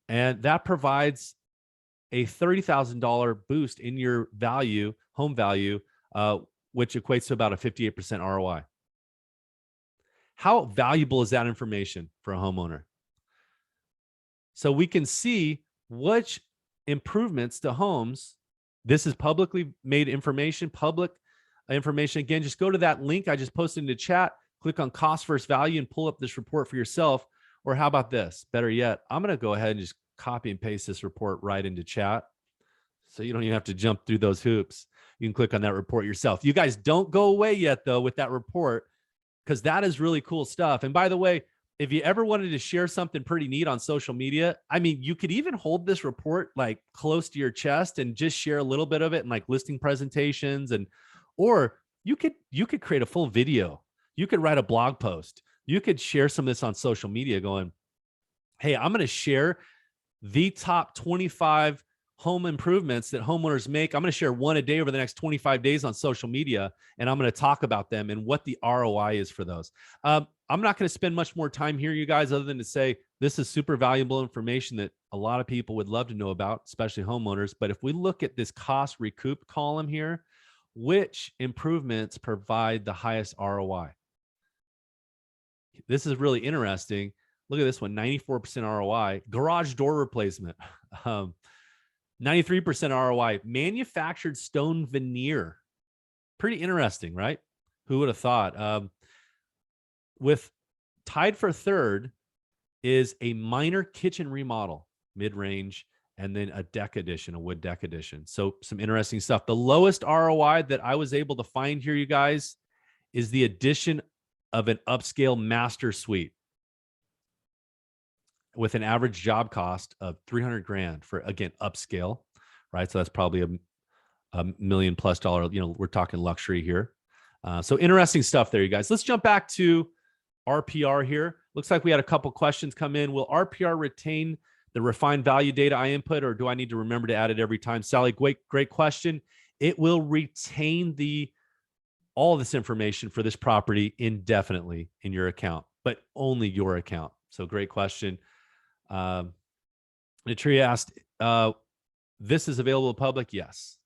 And that provides a $30,000 boost in your value, home value, which equates to about a 58% ROI. How valuable is that information for a homeowner? So we can see which improvements to homes. This is publicly made information, public information. Again, just go to that link I just posted into chat, click on cost versus value, and pull up this report for yourself. Or how about this? Better yet, I'm going to go ahead and just copy and paste this report right into chat, so you don't even have to jump through those hoops. You can click on that report yourself. You guys don't go away yet, though, with that report, because that is really cool stuff. And by the way, if you ever wanted to share something pretty neat on social media, I mean, you could even hold this report like close to your chest and just share a little bit of it in like listing presentations, or you could create a full video. You could write a blog post. You could share some of this on social media going, hey, I'm going to share the top 25 home improvements that homeowners make. I'm going to share one a day over the next 25 days on social media, and I'm going to talk about them and what the ROI is for those. I'm not going to spend much more time here, you guys, other than to say this is super valuable information that a lot of people would love to know about, especially homeowners. But if we look at this cost recoup column here, which improvements provide the highest ROI? This is really interesting. Look at this one, 94% ROI. Garage door replacement, 93% ROI. Manufactured stone veneer. Pretty interesting, right? Who would have thought? With tied for third is a minor kitchen remodel, mid-range, and then a deck edition, a wood deck edition. So some interesting stuff. The lowest ROI that I was able to find here, you guys, is the addition of an upscale master suite with an average job cost of $300,000 for, again, upscale, right? So that's probably a $1 million+ we're talking luxury here. So interesting stuff there, you guys. Let's jump back to RPR here. Looks like we had a couple questions come in. Will RPR retain the refined value data I input, or do I need to remember to add it every time? Sally, great question. It will retain all of this information for this property indefinitely in your account, but only your account. So great question. Natria asked, this is available to public? Yes.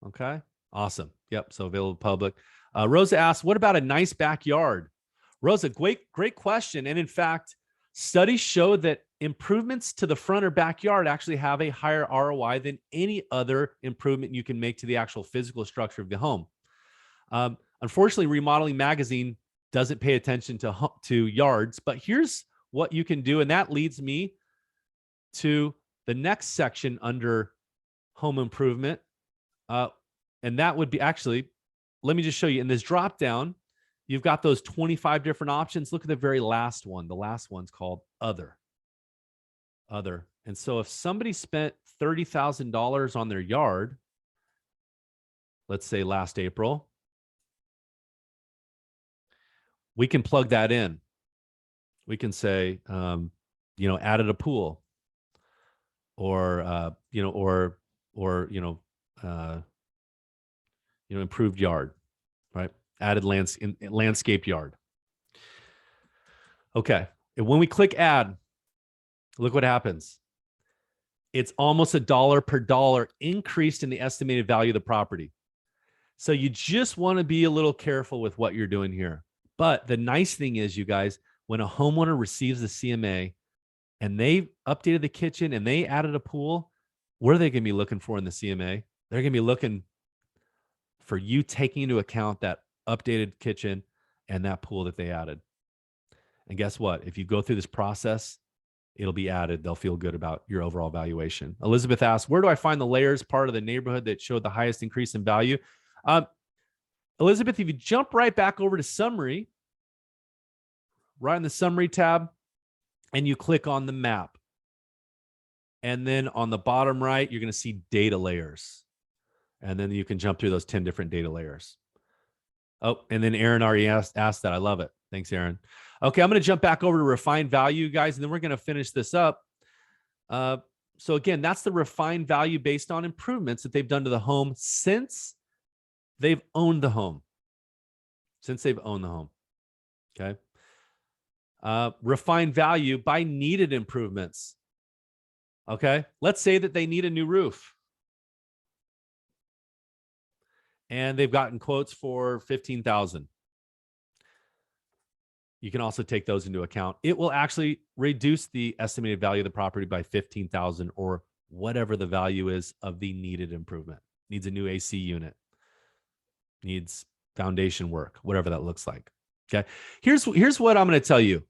Okay, awesome. Yep, so available to public. Rosa asked, what about a nice backyard? Rosa, great question. And in fact, studies show that improvements to the front or backyard actually have a higher ROI than any other improvement you can make to the actual physical structure of the home. Unfortunately, Remodeling Magazine doesn't pay attention to yards, but here's what you can do. And that leads me to the next section under home improvement. And that would be actually, let me just show you in this drop down, you've got those 25 different options. Look at the very last one. The last one's called Other. And so if somebody spent $30,000 on their yard, let's say last April, we can plug that in. We can say, added a pool, or improved yard, right? Added landscaped yard. Okay, and when we click add, look what happens. It's almost $1 per dollar increased in the estimated value of the property. So you just want to be a little careful with what you're doing here. But the nice thing is, you guys, when a homeowner receives the CMA and they updated the kitchen and they added a pool, what are they going to be looking for in the CMA? They're going to be looking for you taking into account that updated kitchen and that pool that they added. And guess what? If you go through this process, it'll be added. They'll feel good about your overall valuation. Elizabeth asked, where do I find the layers part of the neighborhood that showed the highest increase in value? Elizabeth, if you jump right back over to summary, right in the summary tab, and you click on the map. And then on the bottom right, you're going to see data layers. And then you can jump through those 10 different data layers. Oh, and then Aaron already asked that. I love it. Thanks, Aaron. Okay, I'm going to jump back over to refined value, guys, and then we're going to finish this up. So again, that's the refined value based on improvements that they've done to the home since they've owned the home. Okay. Refined value by needed improvements. Okay. Let's say that they need a new roof. And they've gotten quotes for $15,000. You can also take those into account. It will actually reduce the estimated value of the property by $15,000 or whatever the value is of the needed improvement. Needs a new AC unit. Needs foundation work, whatever that looks like. Okay. Here's what I'm going to tell you.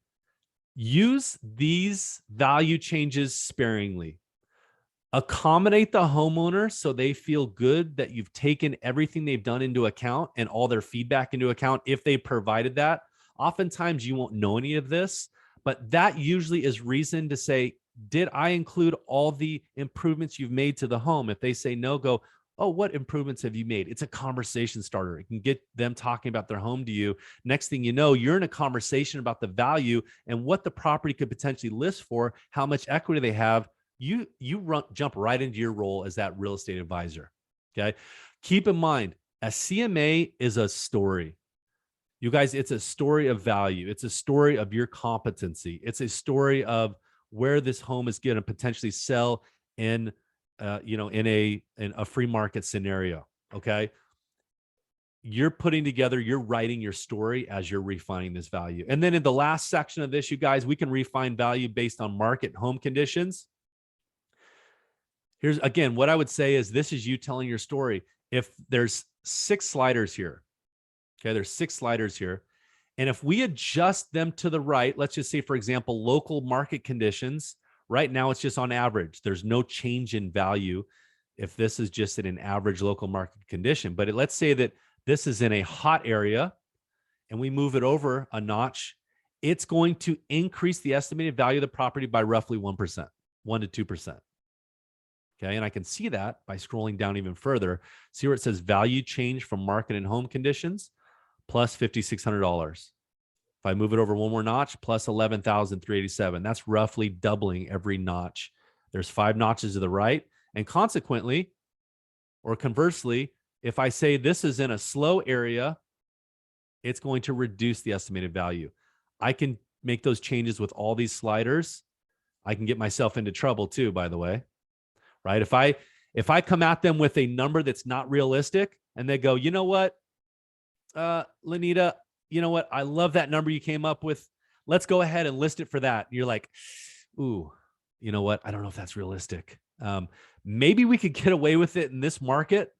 Use these value changes sparingly. Accommodate the homeowner so they feel good that you've taken everything they've done into account and all their feedback into account if they provided that. Oftentimes you won't know any of this, but that usually is reason to say, did I include all the improvements you've made to the home? If they say no, go, Oh, what improvements have you made? It's a conversation starter. It can get them talking about their home to you. Next thing you know, you're in a conversation about the value and what the property could potentially list for, how much equity they have. You jump right into your role as that real estate advisor. Okay. Keep in mind, a CMA is a story. You guys, it's a story of value. It's a story of your competency. It's a story of where this home is going to potentially sell in, in a free market scenario. Okay, you're writing your story as you're refining this value. And then in the last section of this, you guys, we can refine value based on market home conditions. Here's again, what I would say is this is you telling your story. If there's 6 sliders here, okay, there's 6 sliders here. And if we adjust them to the right, let's just say, for example, local market conditions, right now it's just on average. There's no change in value if this is just in an average local market condition. But let's say that this is in a hot area and we move it over a notch, it's going to increase the estimated value of the property by roughly 1%, 1 to 2%. Okay, and I can see that by scrolling down even further. See where it says value change from market and home conditions, plus $5,600. If I move it over one more notch, plus $11,387. That's roughly doubling every notch. There's 5 notches to the right. And consequently, or conversely, if I say this is in a slow area, it's going to reduce the estimated value. I can make those changes with all these sliders. I can get myself into trouble too, by the way, right? If I come at them with a number that's not realistic and they go, you know what, Lanita, you know what? I love that number you came up with. Let's go ahead and list it for that. And you're like, ooh, you know what? I don't know if that's realistic. Maybe we could get away with it in this market.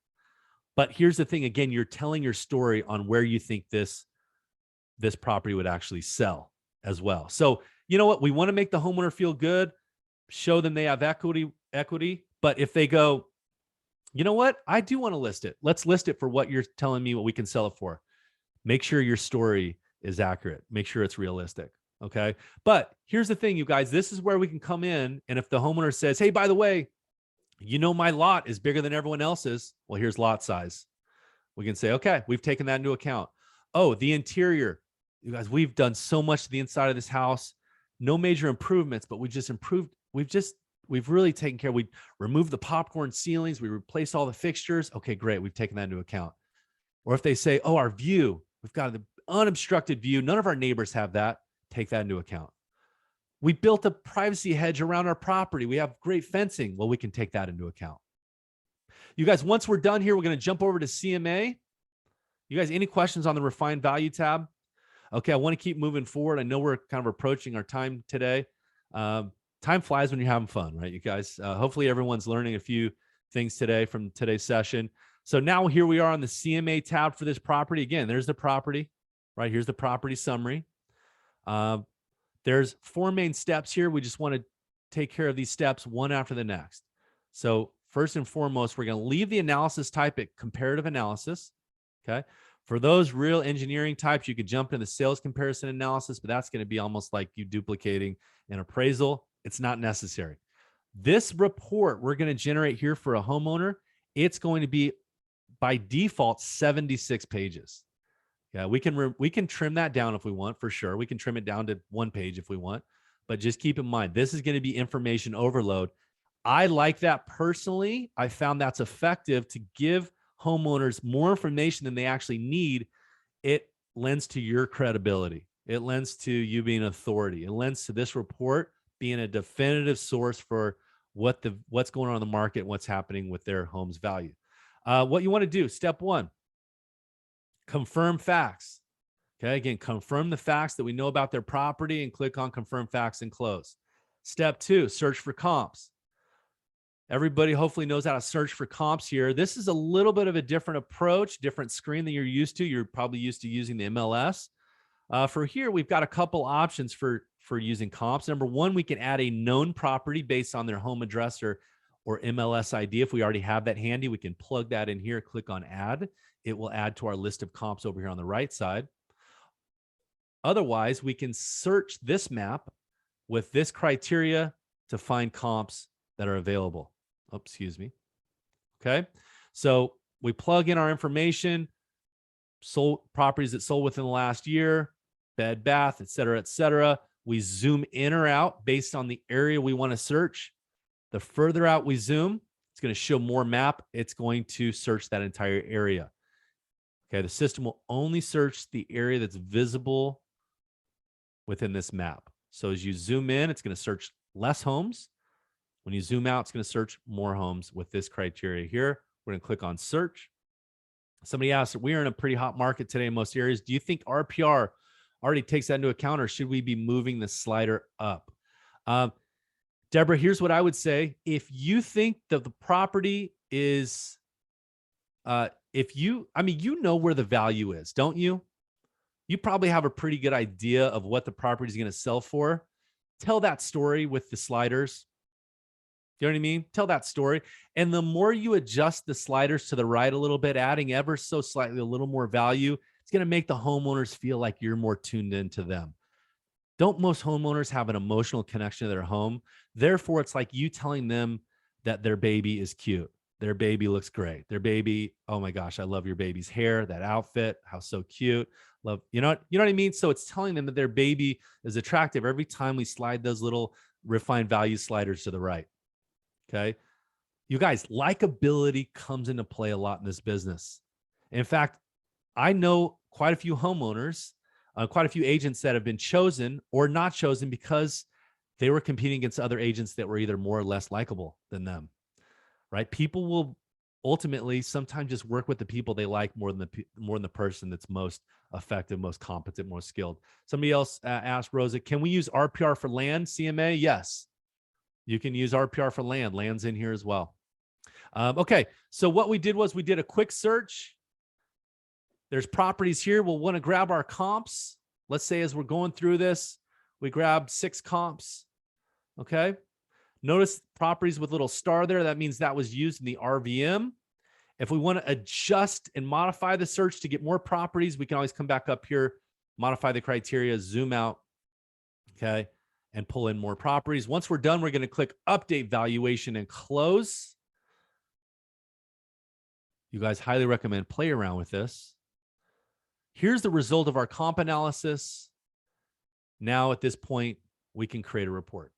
But here's the thing. Again, you're telling your story on where you think this property would actually sell as well. So you know what? We want to make the homeowner feel good, show them they have equity. But if they go, you know what? I do want to list it. Let's list it for what you're telling me what we can sell it for. Make sure your story is accurate. Make sure it's realistic. Okay. But here's the thing, you guys, this is where we can come in. And if the homeowner says, hey, by the way, you know, my lot is bigger than everyone else's. Well, here's lot size. We can say, okay, we've taken that into account. Oh, the interior. You guys, we've done so much to the inside of this house. No major improvements, but we just improved. We've really taken care. We removed the popcorn ceilings. We replaced all the fixtures. Okay, great. We've taken that into account. Or if they say, oh, our view, we've got the unobstructed view. None of our neighbors have that. Take that into account. We built a privacy hedge around our property. We have great fencing. Well, we can take that into account. You guys, once we're done here, we're going to jump over to CMA. You guys, any questions on the refined value tab? Okay, I want to keep moving forward. I know we're kind of approaching our time today. Time flies when you're having fun, right, you guys? Hopefully everyone's learning a few things today from today's session. So now here we are on the CMA tab for this property. Again, there's the property, right? Here's the property summary. There's 4 main steps here. We just want to take care of these steps one after the next. So first and foremost, we're going to leave the analysis type at comparative analysis. Okay. For those real engineering types, you could jump into sales comparison analysis, but that's going to be almost like you duplicating an appraisal. It's not necessary. This report we're going to generate here for a homeowner, it's going to be by default 76 pages. Yeah, we can trim that down if we want, for sure. We can trim it down to 1 page if we want, but just keep in mind, this is going to be information overload. I like that personally. I found that's effective to give homeowners more information than they actually need. It lends to your credibility. It lends to you being an authority. It lends to this report being a definitive source for what's going on in the market, what's happening with their home's value. What you want to do, step 1, confirm facts. Okay, again, confirm the facts that we know about their property and click on confirm facts and close. Step 2, search for comps. Everybody hopefully knows how to search for comps here. This is a little bit of a different approach, different screen than you're used to. You're probably used to using the MLS. For here, we've got a couple options for using comps. Number 1, we can add a known property based on their home address or MLS ID. If we already have that handy, we can plug that in here, click on add. It will add to our list of comps over here on the right side. Otherwise, we can search this map with this criteria to find comps that are available. Oh, excuse me. Okay. So we plug in our information, sold properties that sold within the last year, bed, bath, et cetera, et cetera. We zoom in or out based on the area we want to search. The further out we zoom, it's going to show more map. It's going to search that entire area. Okay, the system will only search the area that's visible within this map. So as you zoom in, it's going to search less homes. When you zoom out, it's going to search more homes with this criteria here. We're going to click on search. Somebody asked, we are in a pretty hot market today in most areas. Do you think RPR already takes that into account, or should we be moving the slider up? Deborah, here's what I would say. If you think that the property is, you know where the value is, don't you? You probably have a pretty good idea of what the property is going to sell for. Tell that story with the sliders. You know what I mean? Tell that story. And the more you adjust the sliders to the right a little bit, adding ever so slightly a little more value, it's going to make the homeowners feel like you're more tuned into them. Don't most homeowners have an emotional connection to their home? Therefore, it's like you telling them that their baby is cute. Their baby looks great. Their baby, oh my gosh, I love your baby's hair, that outfit, how so cute. Love, you know what I mean? So it's telling them that their baby is attractive every time we slide those little refined value sliders to the right. Okay. You guys, likability comes into play a lot in this business. In fact, I know quite a few homeowners, quite a few agents that have been chosen or not chosen because they were competing against other agents that were either more or less likable than them, right? People will ultimately sometimes just work with the people they like more than the person that's most effective, most competent, most skilled. Somebody else asked Rosa, can we use RPR for Land CMA? Yes. You can use RPR for land. Land's in here as well. Okay, so what we did was we did a quick search. There's properties here. We'll want to grab our comps. Let's say as we're going through this, we grab 6 comps. Okay, notice properties with a little star there. That means that was used in the RVM. If we want to adjust and modify the search to get more properties, we can always come back up here, modify the criteria, zoom out. Okay. And pull in more properties. Once we're done, we're going to click update valuation and close. You guys, highly recommend play around with this. Here's the result of our comp analysis. Now at this point, we can create a report.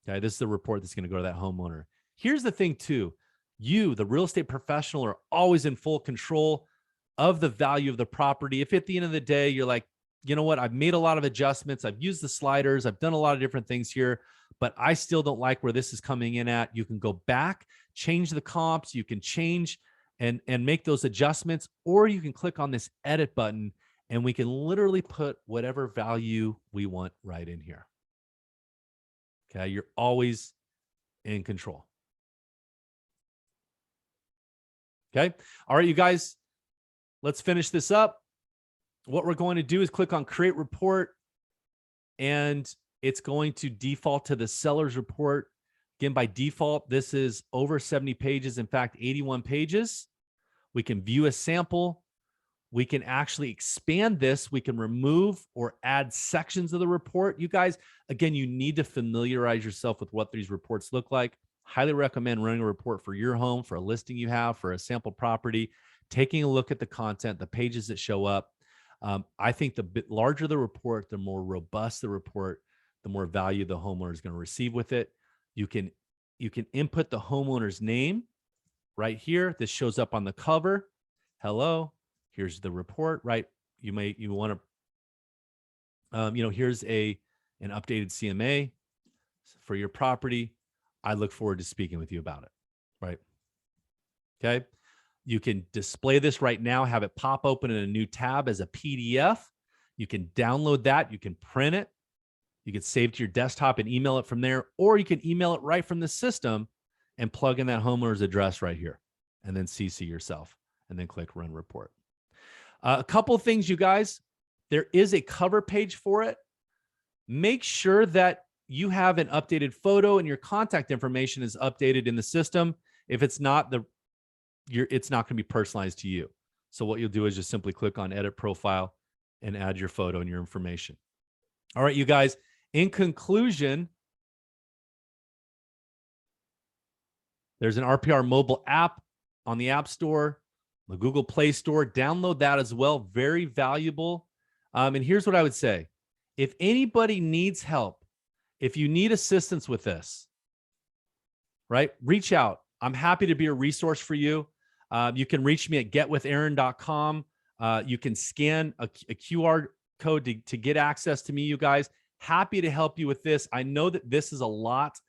Okay, this is the report that's going to go to that homeowner. Here's the thing too. You, the real estate professional, are always in full control of the value of the property. If at the end of the day, you're like, you know what, I've made a lot of adjustments. I've used the sliders. I've done a lot of different things here, but I still don't like where this is coming in at. You can go back, change the comps. You can change and make those adjustments, or you can click on this edit button and we can literally put whatever value we want right in here. Okay. You're always in control. Okay. All right, you guys, let's finish this up. What we're going to do is click on create report, and it's going to default to the seller's report. Again, by default, this is over 70 pages. In fact, 81 pages. We can view a sample. We can actually expand this. We can remove or add sections of the report. You guys, again, you need to familiarize yourself with what these reports look like. Highly recommend running a report for your home, for a listing you have, for a sample property, taking a look at the content, the pages that show up. I think the bit larger the report, the more robust the report, the more value the homeowner is going to receive with it. You can input the homeowner's name right here. This shows up on the cover. Hello, here's the report, right? You want to, here's an updated CMA for your property. I look forward to speaking with you about it, right? Okay. You can display this right now, have it pop open in a new tab as a PDF. You can download that. You can print it. You can save it to your desktop and email it from there, or you can email it right from the system and plug in that homeowner's address right here and then CC yourself and then click run report. A couple of things, you guys. There is a cover page for it. Make sure that you have an updated photo and your contact information is updated in the system. If it's not, it's not going to be personalized to you. So what you'll do is just simply click on edit profile and add your photo and your information. All right, you guys, in conclusion, there's an RPR mobile app on the App Store, the Google Play Store. Download that as well. Very valuable. And here's what I would say. If anybody needs help, if you need assistance with this, right, reach out. I'm happy to be a resource for you. You can reach me at getwithaaron.com. You can scan a QR code to get access to me, you guys. Happy to help you with this. I know that this is a lot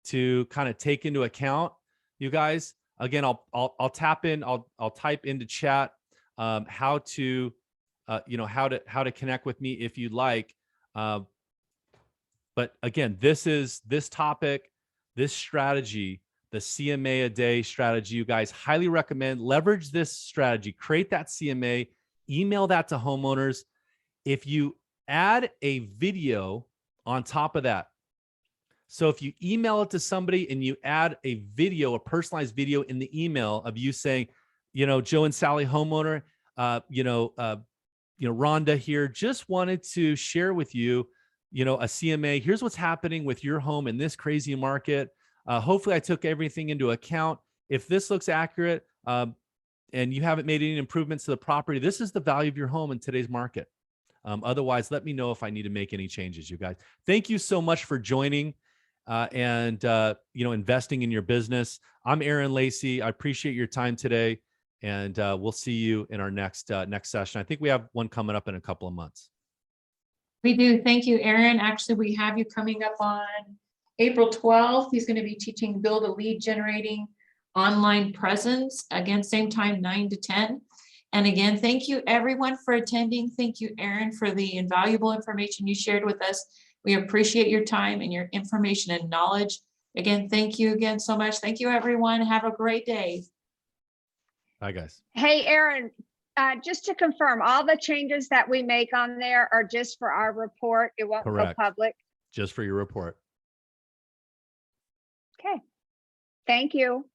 to kind of take into account, you guys. Again, I'll tap in. I'll type into chat how to how to connect with me if you'd like. But again, this topic, this strategy, the CMA a day strategy, you guys, highly recommend. Leverage this strategy. Create that CMA. Email that to homeowners. If you add a video on top of that, so if you email it to somebody and you add a video, a personalized video in the email of you saying, Joe and Sally homeowner, Rhonda here, just wanted to share with you, a CMA. Here's what's happening with your home in this crazy market. Hopefully I took everything into account. If this looks accurate and you haven't made any improvements to the property, this is the value of your home in today's market. Otherwise, let me know if I need to make any changes, you guys. Thank you so much for joining and investing in your business. I'm Aaron Lacey. I appreciate your time today, and we'll see you in our next session. I think we have one coming up in a couple of months. We do. Thank you, Aaron. Actually, we have you coming up on April 12th. He's going to be teaching build a lead generating online presence. Again, same time, 9 to 10. And again, thank you everyone for attending. Thank you, Aaron, for the invaluable information you shared with us. We appreciate your time and your information and knowledge. Again, thank you again so much. Thank you, everyone. Have a great day. Bye, guys. Hey, Aaron, just to confirm, all the changes that we make on there are just for our report. It won't go public. Just for your report. Okay. Thank you.